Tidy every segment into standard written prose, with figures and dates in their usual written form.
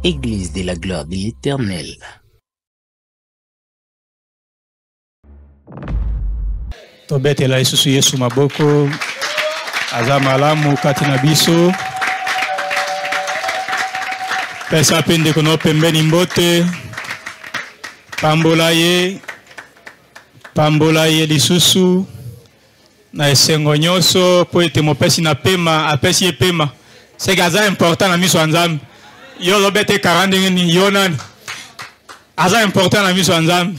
Église de la gloire de l'Éternel. Tobetela isusu Yesu maboko aza malamu kati na biso pesa pende kono pembeni mbote pambola ye lisusu na esengo nyonso po ete mopesi na pema apesi ye pema c'est aza important na miso ya Nzambe yo lobete 40 ni yo nani aza important na miso ya Nzambe.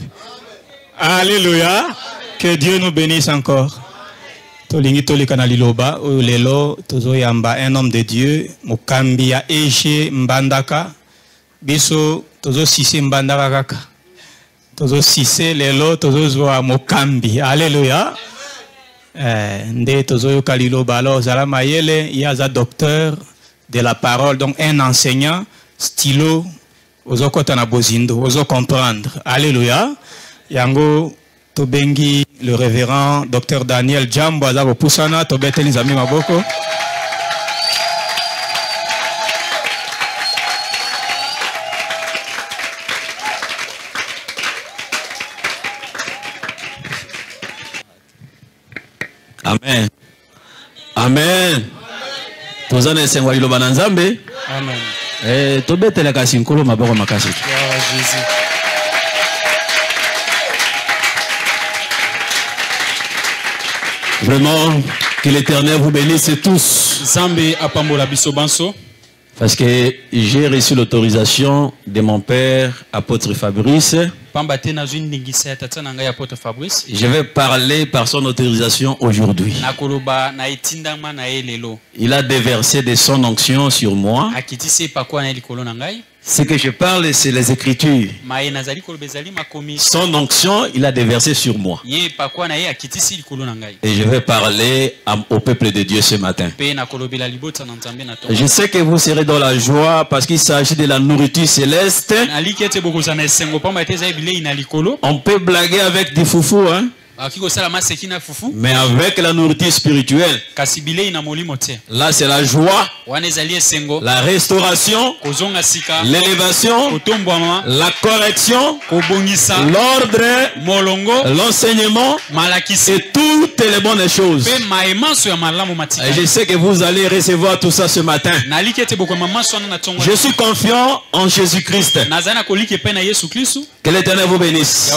Alléluia. Que Dieu nous bénisse encore. Tolingi tolika na liloba oyo lelo tozo yamba un homme de Dieu mokambi ya Eche Mbandaka biso tozo sise Mbandaka kaka tozo sise lelo tozo zwa mokambi. Alléluia. Nde tozo yoka liloba alors zala mayele yaza docteur de la parole, donc un enseignant stylo ozo kota na bozindo ozo comprendre. Alléluia. Yango tobengi le révérend Dr Daniel Jambo azabo pusana tobeteli zami maboko. Amen. Amen. Tozana esengwa liloba na Nzambe. Amen. Tobetela kasi nkolo maboko makasi. Jésus. Vraiment, que l'Éternel vous bénisse tous. Zambe apambola biso banso. Parce que j'ai reçu l'autorisation de mon père, apôtre Fabrice. Je vais parler par son autorisation aujourd'hui. Il a déversé de son onction sur moi. Ce que je parle, c'est les Écritures. Son onction, il a déversé sur moi. Et je vais parler au peuple de Dieu ce matin. Je sais que vous serez dans la joie parce qu'il s'agit de la nourriture céleste. On peut blaguer avec du foufou, hein? Mais avec la nourriture spirituelle, là c'est la joie, la restauration, l'élévation, la correction, l'ordre, l'enseignement et toutes les bonnes choses. Et je sais que vous allez recevoir tout ça ce matin. Je suis confiant en Jésus-Christ. Que l'Éternel vous bénisse.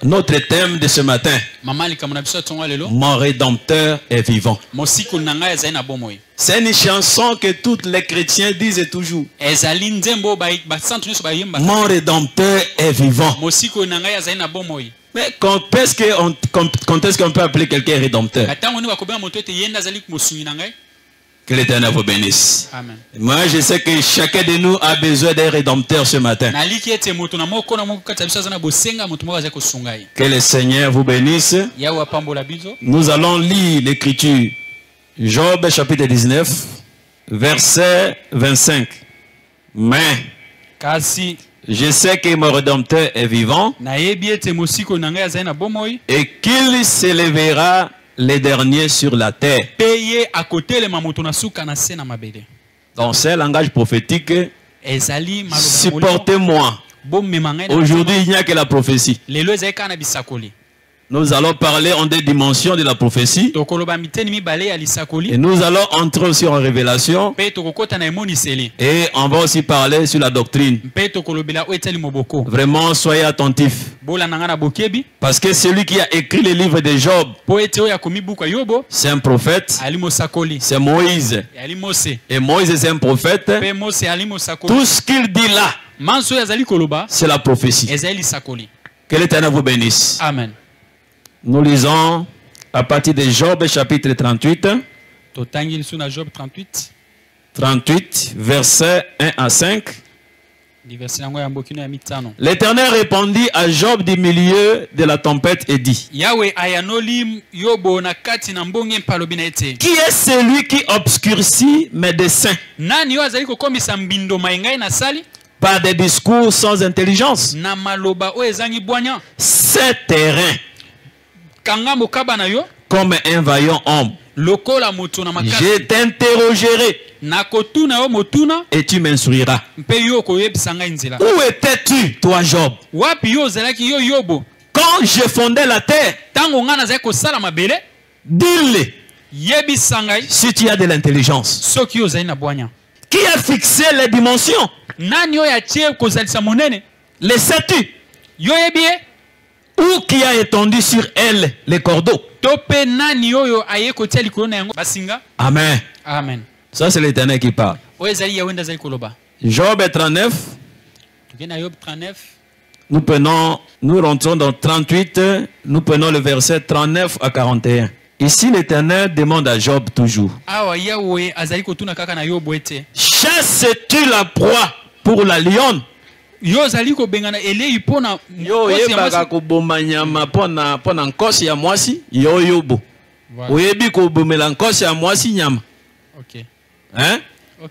Notre thème de ce matin, mon Rédempteur est vivant. C'est une chanson que tous les chrétiens disent toujours. Mon Rédempteur est vivant. Mais quand est-ce qu'on peut appeler quelqu'un Rédempteur? Que l'Éternel vous bénisse. Amen. Moi, je sais que chacun de nous a besoin d'un rédempteur ce matin. Que le Seigneur vous bénisse. Nous allons lire l'Écriture. Job chapitre 19, verset 25. Mais je sais que mon rédempteur est vivant et qu'il s'élèvera les derniers sur la terre. Dans ce langage prophétique, supportez-moi. Aujourd'hui, il n'y a que la prophétie. Nous allons parler en des dimensions de la prophétie. Et nous allons entrer aussi en révélation. Et on va aussi parler sur la doctrine. Vraiment, soyez attentifs. Parce que celui qui a écrit le livre de Job, c'est un prophète. C'est Moïse. Et Moïse est un prophète. Tout ce qu'il dit là, c'est la prophétie. Que l'Éternel vous bénisse. Amen. Nous lisons à partir de Job chapitre 38. 38, versets 1 à 5. L'Éternel répondit à Job du milieu de la tempête et dit: Qui est celui qui obscurcit mes desseins par des discours sans intelligence? Ces terrains, comme un vaillant homme, Je t'interrogerai et tu m'instruiras. Où étais-tu, toi, Job? Quand je fondais la terre, dis-le si tu as de l'intelligence. Qui a fixé les dimensions? Les sais-tu? Ou qui a étendu sur elle les cordeaux? Amen. Amen. Ça, c'est l'Éternel qui parle. Job 39. Nous rentrons dans 38. Nous prenons le verset 39 à 41. Ici, l'Éternel demande à Job toujours: chasses-tu la proie pour la lionne? Yo yebaka koboma nyama pona nkosi ya mwasi yo yobo. Oyebi kobomela nkosi ya mwasi nyama. OK. Hein?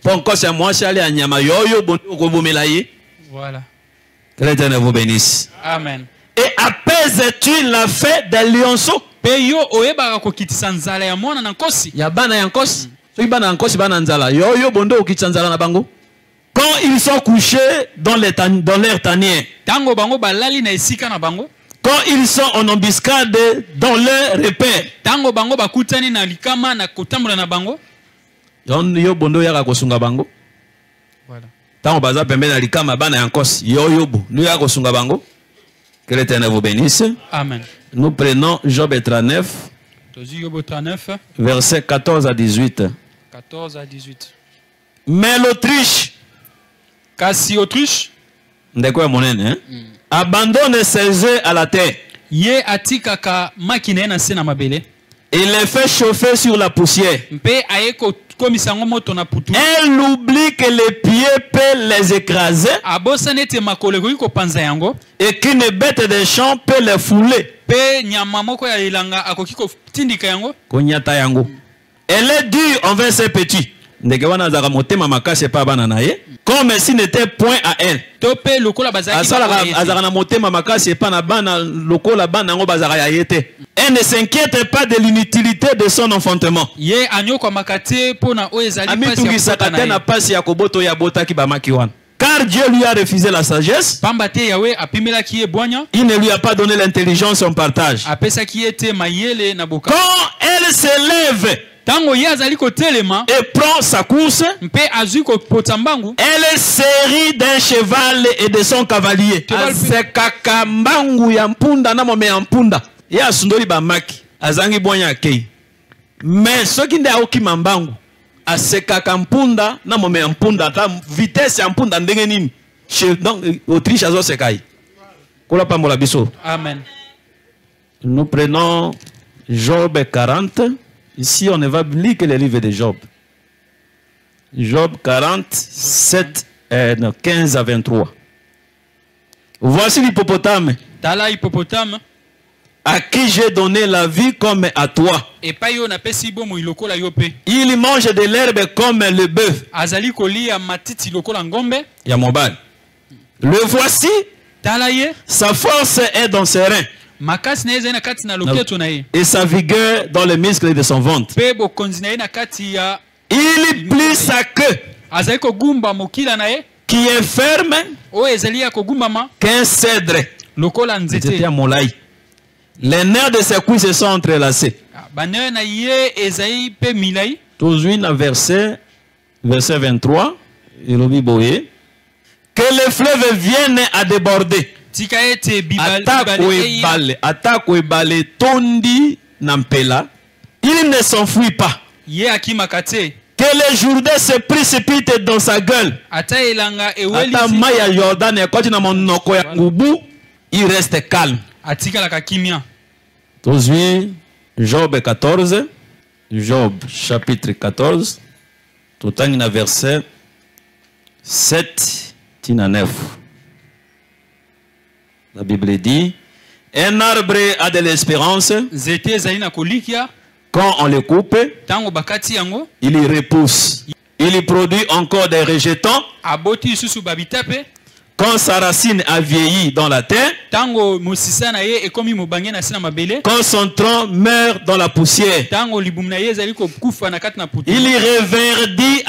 Pon nkosi ya mwasi ale ya nyama yo yobo kobomela ye. Voilà. Que l'Éternel vous bénisse. Amen. Et apaises-tu la fête des lionceaux? Peyo oyebaka kokitisa nzala ya mwana na nkosi. Ya bana ya nkosi. So bana nkosi bana nzala yo yobo ndo okitisa nzala na bango. Quand ils sont couchés dans leur tanière, quand ils sont en embuscade dans leur repère, que l'Éternel vous bénisse. Amen. Nous prenons Job 39, versets 14 à 18. 14 à 18. Mais l'Autriche, Kasi Autriche, abandonne ses œufs à la terre. Ye atika ka makine na sena mabele. Il les fait chauffer sur la poussière. Mpe ayeko komisango moto na putu. Elle oublie que les pieds peuvent les écraser. Abosanete makoleko iko panza yango. Et qu'une bête des champs peut les fouler. Pe nyama moko ya ilanga akokiko tindika yango. Konyata yango. Elle est dure envers ses petits. Comme s'il n'était point à elle. Elle ne s'inquiète pas de l'inutilité de son enfantement. Car Dieu lui a refusé la sagesse. Il ne lui a pas donné l'intelligence en partage. Quand elle s'élève et prend sa course, elle série d'un cheval et de son cavalier. Mais ce qui n'est pas mambangu, asekaka mpunda na mome ya mpunda ta vitesse ya mpunda ndenge nini donc Autriche azo sekai kola pambola biso. Amen. Nous prenons Job 40. Ici, on ne va lire que les livres de Job. Job 47, 15 à 23. Voici l'hippopotame. Tala hippopotame. À qui j'ai donné la vie comme à toi. Il mange de l'herbe comme le bœuf. Yamobal. Le voici. Sa force est dans ses reins. Et sa vigueur dans les muscles de son ventre. Il plie sa queue qui est ferme qu'un cèdre. Les nerfs de ses cuisses sont entrelacés. Toujours un verset 23. Que les fleuves viennent à déborder. Il ne s'enfuit pas. Que les Jourdains se précipitent dans sa gueule. Il reste calme. Job 14. Job chapitre 14. Tout en verset 7 à 9. La Bible dit: un arbre a de l'espérance. Quand on le coupe, il y repousse. Il y produit encore des rejetons. quand sa racine a vieilli dans la terre, tango mosisa na ye ekomi mobange na sina mabele, quand son tronc meurt dans la poussière, tango libum na ye ezali kokufa na kati na putu, il y reverdit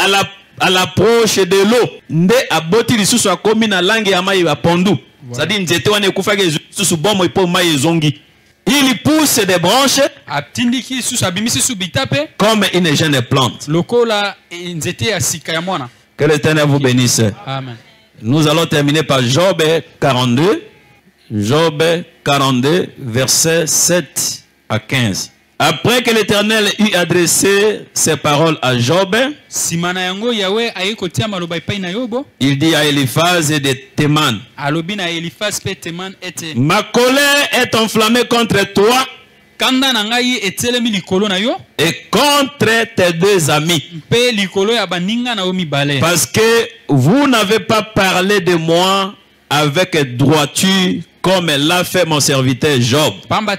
à l'approche de l'eau. Nde aboti lisusu akomi na langue ya mai ya pondu. C'est-à-dire nzete wana ekufaka lisusu bomo ipo mai ezongi. Il pousse des branches atindiki susu abimisi su bitape comme une jeune plante. Lokola nzete ya sika ya mwana. Que l'Éternel vous bénisse. Amen. Nous allons terminer par Job 42. Job 42, versets 7 à 15. Après que l'Éternel eut adressé ses paroles à Job, il dit à Eliphaz et de Théman, ma colère est enflammée contre toi et contre tes deux amis, parce que vous n'avez pas parlé de moi avec droiture comme l'a fait mon serviteur Job. Prenez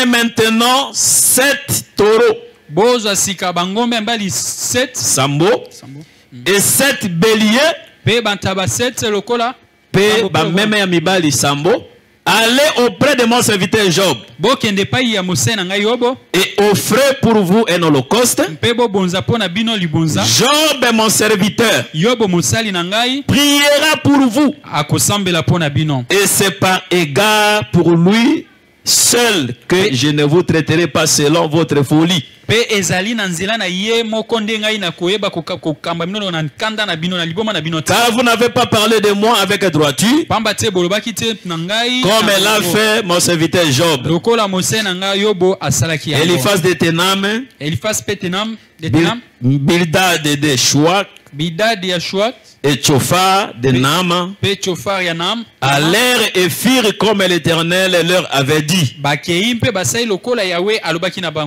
maintenant 7 taureaux, sambo, et 7 béliers, allez auprès de mon serviteur Job et offrez pour vous un holocauste. Job, mon serviteur, priera pour vous, et c'est par égard pour lui seul que je ne vous traiterai pas selon votre folie. Car vous n'avez pas parlé de moi avec droiture, comme l'a fait mon serviteur Job. Eliphaz de Théman, Bildad de Shuak, et Tchophar de Nam allèrent et firent comme l'Éternel leur avait dit.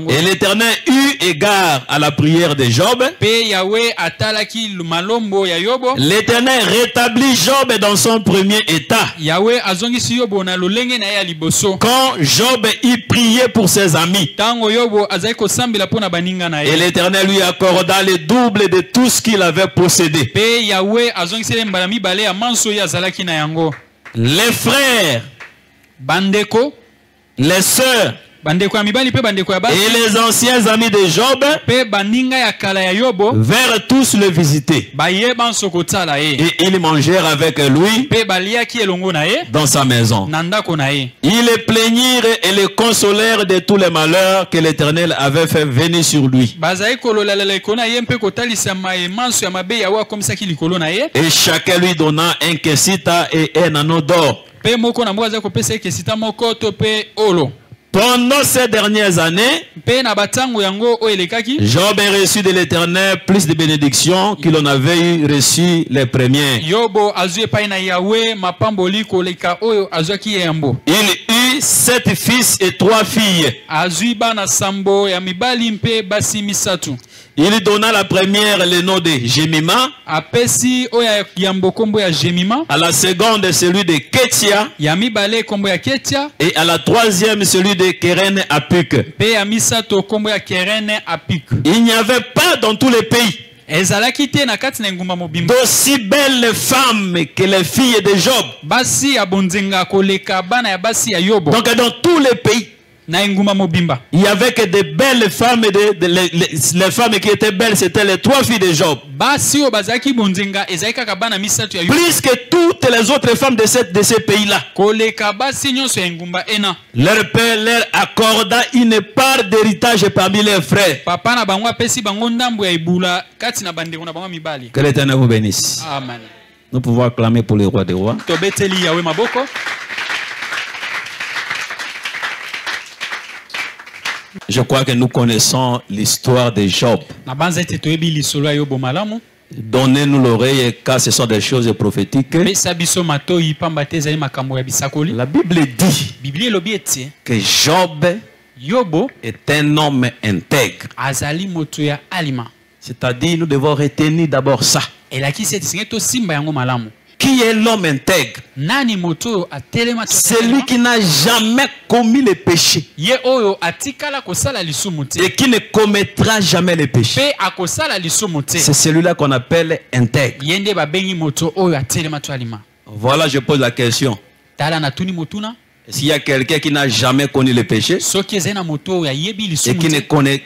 Et l'Éternel eut égard à la prière de Job. L'Éternel rétablit Job dans son premier état. Quand Job y priait pour ses amis, et l'Éternel lui accorda le double de tout ce qu'il avait possédé. Les frères, bandeko, les sœurs et les anciens amis de Job vinrent tous le visiter. Et ils mangèrent avec lui dans sa maison. Ils le plaignirent et le consolèrent de tous les malheurs que l'Éternel avait fait venir sur lui. Et chacun lui donna un kessita et un anneau d'or. Pendant ces dernières années, Job a reçu de l'Éternel plus de bénédictions qu'il en avait eu reçu les premiers. Il eut 7 fils et 3 filles. Il donna la première le nom de Jemima, à la seconde celui de Ketia, et à la troisième celui de Keren Apuk. Il n'y avait pas dans tous les pays d'aussi belles femmes que les filles de Job. Donc dans tous les pays, il y avait que des belles femmes, les femmes qui étaient belles, c'était les 3 filles de Job. Plus que toutes les autres femmes de ces pays-là. Leur père leur accorda une part d'héritage parmi leurs frères. Que l'Éternel vous bénisse. Amen. Nous pouvons acclamer pour le roi des rois. Je crois que nous connaissons l'histoire de Job. Donnez-nous l'oreille car ce sont des choses prophétiques. La Bible dit que Job est un homme intègre. C'est-à-dire nous devons retenir d'abord ça. Qui est l'homme intègre? Nani moto atelema to. Celui qui n'a jamais commis le péché. Ye oyo atikala kosala lisumu te. Et qui ne commettra jamais le péché. Pe akosala lisumu te. C'est celui-là qu'on appelle intègre. Yende ba bengi moto oyo atelema to alima. Voilà, je pose la question. Tala na tuni motuna. S'il y a quelqu'un qui n'a jamais connu le péché et qui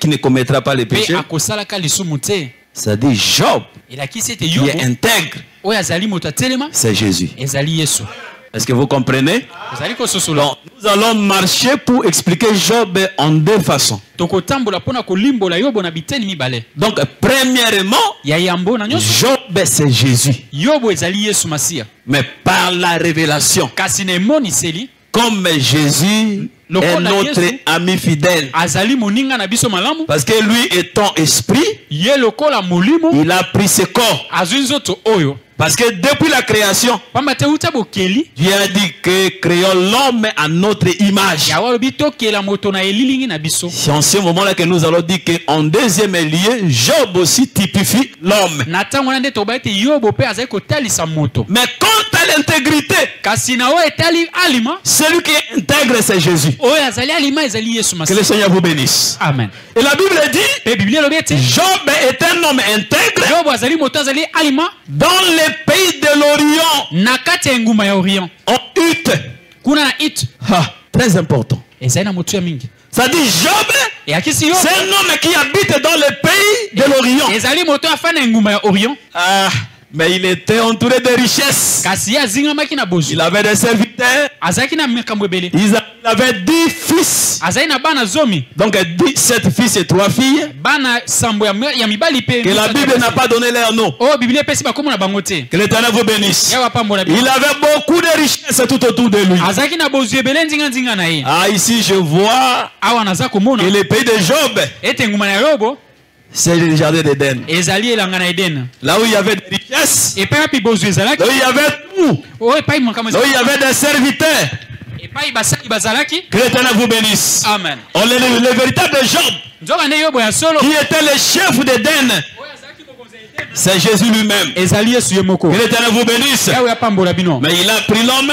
ne commettra pas le péché, ça dit Job, qui est intègre, c'est Jésus. Est-ce que vous comprenez? Donc, nous allons marcher pour expliquer Job en deux façons. Donc, premièrement, Job c'est Jésus. Mais par la révélation, comme Jésus est notre ami fidèle. Parce que lui étant esprit, il a pris ce corps. Parce que depuis la création, Dieu a dit que créons l'homme à notre image. C'est en ce moment-là que nous allons dire qu'en deuxième lieu, Job aussi typifie l'homme. Mais quant à l'intégrité, celui qui est intègre, c'est Jésus. Que le Seigneur vous bénisse. Amen. Et la Bible dit, Job est un homme intègre dans les pays de l'Orient. En Hut. Très important. Ça dit Job, c'est un homme qui habite dans les pays de l'Orient. Mais il était entouré de richesses. Il avait des serviteurs. Il avait 10 fils. Donc 7 fils et 3 filles. Que la Bible n'a pas donné leur nom. Que l'Éternel vous bénisse. Il avait beaucoup de richesses tout autour de lui. Ici je vois que le pays de Job, c'est le jardin d'Éden. Là où il y avait des richesses, là où il y avait tout, là où il y avait des serviteurs. Que l'Éternel vous bénisse. Amen. Le véritable Job, qui était le chef d'Éden, c'est Jésus lui-même. Que l'Éternel vous bénisse. Mais il a pris l'homme,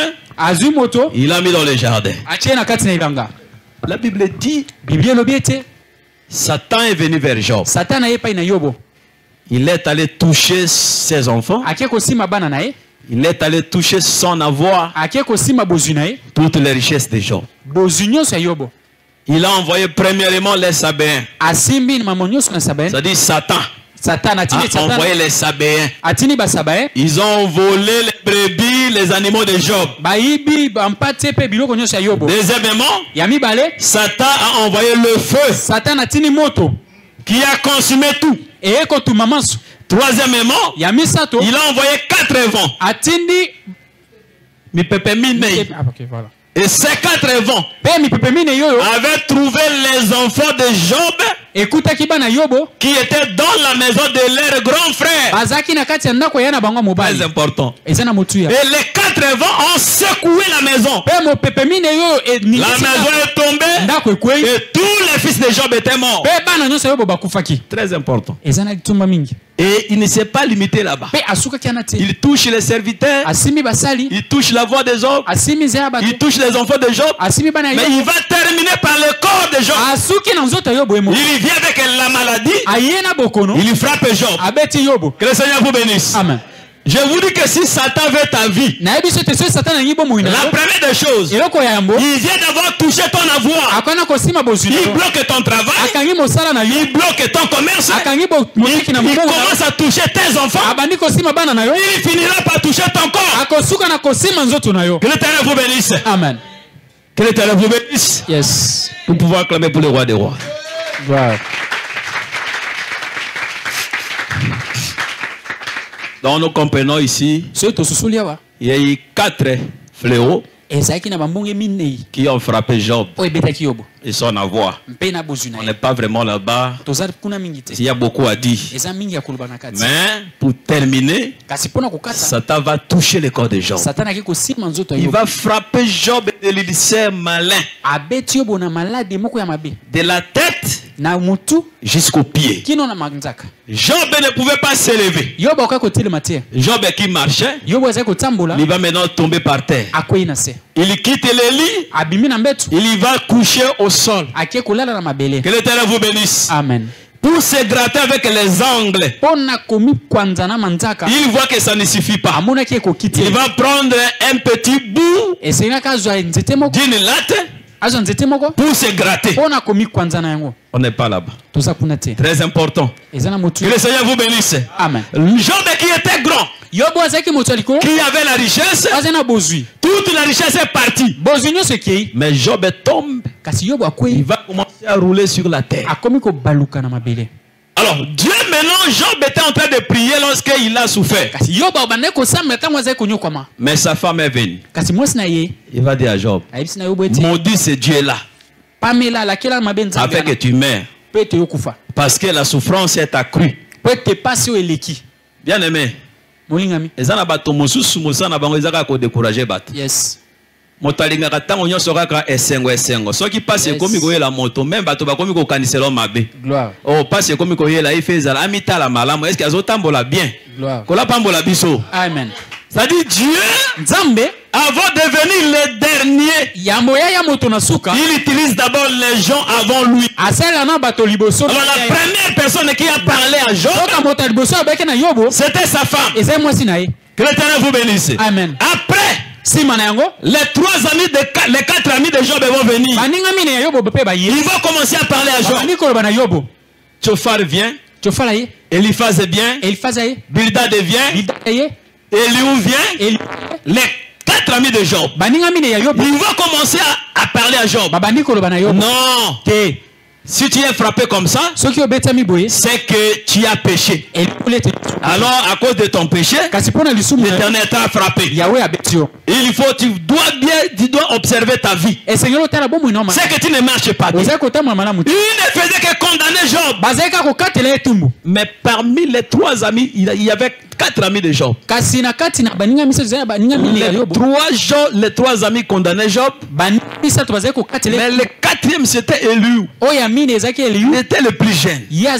il l'a mis dans le jardin. La Bible dit, Satan est venu vers Job. Il est allé toucher ses enfants. Il est allé toucher son avoir. Toutes les richesses de Job. Il a envoyé premièrement les Sabéens. C'est-à-dire Satan a envoyé les Sabéens. Ils ont volé les brebis, les animaux de Job. Deuxièmement, Satan a envoyé le feu qui a consumé tout. Troisièmement, il a envoyé 4 vents. Et ces 4 vents avaient trouvé les enfants de Job qui étaient dans la maison de leur grand frère. Très important. Et les 4 vents ont secoué la maison. La maison est tombée et tous les fils de Job étaient morts. Très important. Et il ne s'est pas limité là-bas. Il touche les serviteurs, il touche la voix des hommes, il touche les enfants de Job, mais il va terminer par le corps de Job. Il vient avec la maladie, il frappe Job. Que le Seigneur vous bénisse. Amen. Je vous dis que si Satan veut ta vie, la première des choses, il vient d'avoir touché ton avoir. Il bloque ton travail. Il bloque ton commerce. Il commence à toucher tes enfants. Il finira par toucher ton corps. Que l'Éternel vous bénisse. Amen. Que l'Éternel vous bénisse. Yes. Pour pouvoir acclamer pour le roi des rois. Wow. Donc nous comprenons ici, il y a eu 4 fléaux qui ont frappé Job. Ils sont en voie. On n'est pas vraiment là-bas. Il y a beaucoup à dire. Mais pour terminer, Satan va toucher le corps de Job. Il va frapper Job de l'ulcère malin. De la tête jusqu'au pied. Job ne pouvait pas s'élever. Job qui marchait, il va maintenant tomber par terre. Il quitte le lit, il va coucher au sol. Que l'Éternel vous bénisse. Amen. Pour se gratter avec les ongles, il voit que ça ne suffit pas. Il va prendre un petit bout d'une latte pour se gratter. On n'est pas là-bas. Très important. Que le Seigneur vous bénisse. Amen. Job qui était grand, qui avait la richesse, toute la richesse est partie. Mais Job tombe, il va commencer à rouler sur la terre. Alors Dieu maintenant, Job était en train de prier lorsqu'il a souffert. Mais sa femme est venue. Il va dire à Job, maudit ce Dieu-là, afin que tu meurs, parce que la souffrance est accrue. Bien aimé, yes. Motalinga tango nyonso kaka esengo soki passe komi koyela moto même bato bakomi ko kaniselo mabe. Gloire. Oh passe komi koyela ifezala amitala malamu est-ce que azotambola bien? Gloire. Kola pambola biso. Amen. Ça dit Dieu Nzambe avant de devenir le dernier, il utilise d'abord les gens avant lui. Alors la première personne qui a parlé à Job, c'était sa femme. Que l'Éternel vous bénisse. Amen. Après, les quatre amis de Job vont venir. Ils vont commencer à parler à Job. Tsophar vient. Eliphaz vient. Bildad vient. Eliou vient. Les quatre amis de Job. Ils vont commencer à parler à Job. Non. Si tu es frappé comme ça, c'est que tu as péché. Alors, à cause de ton péché, l'Éternel t'a frappé. Tu dois observer ta vie. C'est que tu ne marches pas bien. Il ne faisait que condamner Job. Mais parmi les trois amis, il y avait quatre amis de Job. Les trois amis condamnaient Job. Mais le quatrième, c'était Eliou. Il était le plus jeune. Il a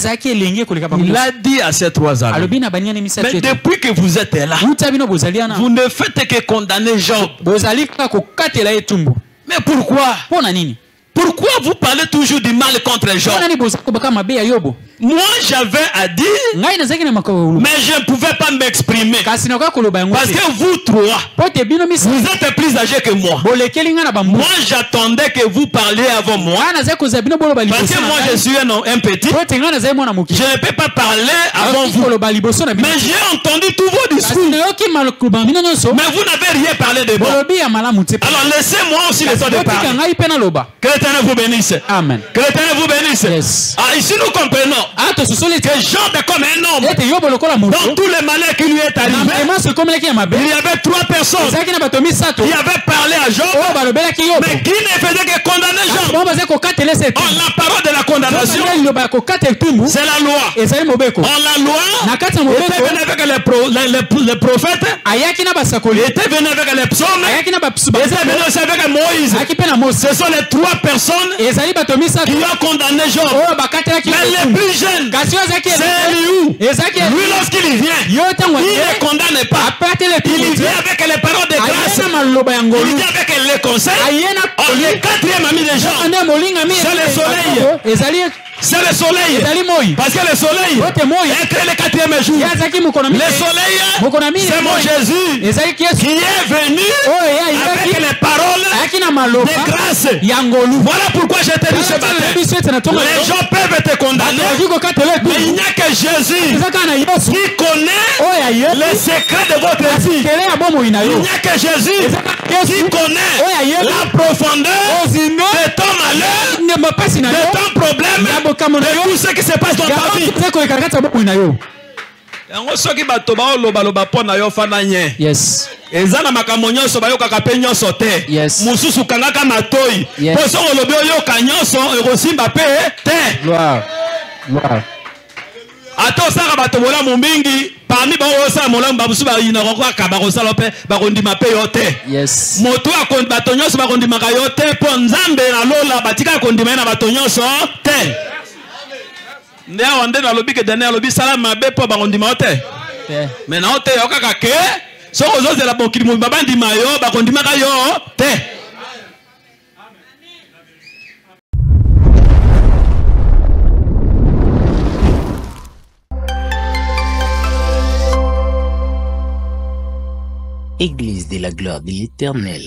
dit à ces trois amis, mais depuis que vous êtes là, vous ne faites que condamner Job. Mais pourquoi? Pourquoi vous parlez toujours du mal contre Job? Moi j'avais à dire, mais je ne pouvais pas m'exprimer. Parce que vous trois, vous êtes plus âgés que moi. Moi j'attendais que vous parliez avant moi. Parce que moi je suis un petit. Je ne peux pas parler avant vous. Mais j'ai entendu tous vos discours. Mais vous n'avez rien parlé de moi. Alors laissez-moi aussi le temps de parler. Que l'Éternel vous bénisse. Amen. Que l'Éternel vous bénisse. Yes. Ah, ici nous comprenons que Job est comme un homme. Dans tous les malheurs qui lui est arrivé, il y avait trois personnes qui avaient parlé à Job, mais qui ne faisaient que condamner Job. En la parole de la condamnation, c'est la loi. En la loi, était venu avec les prophètes, était venu avec les psaumes, était venu aussi avec Moïse. Ce sont les trois personnes qui ont condamné Job. Mais les plus jeunes, c'est Eliou. Lui, lorsqu'il vient, il ne condamne pas. Il vient avec les paroles de grâce. Il vient avec les conseils. Le quatrième ami de Job, c'est le soleil. C'est le soleil. Parce que le soleil est créé le quatrième jour. Le soleil, c'est mon Jésus qui est venu avec les paroles de grâce. Voilà pourquoi je te dis ce matin. Les gens peuvent te condamner, mais il n'y a que Jésus qui connaît les secrets de votre vie. Il n'y a que Jésus qui connaît la profondeur de ton malheur, de ton problème, de tout ce qui se passe dans ta vie. yango soki bato baoloba pona yo fana nye. Yes. Eza na makambo nyonso bayokaka pe nyonso te. Yes. Mususu kangaka matoi. Yes. Po soko lobi oyoka nyonso ekosimba pe te. Gloire. Gloire. Ato saka bato molamu mingi parmi bango osala molamu babusu bayina koko akaba kosala pe bakondima pe yo te. Yes. Moto akondi bato nyonso bakondimaka yo te po Nzambe na lola batika kondima na bato nyonso te. Nde awa nde nalobi ke Daniel alobi sala mabe po bakondima yo te. Mais na ote yokaka ke soko ozozela bokili mo babandima yo bakondimaka yo te. Église de la gloire de l'Éternel.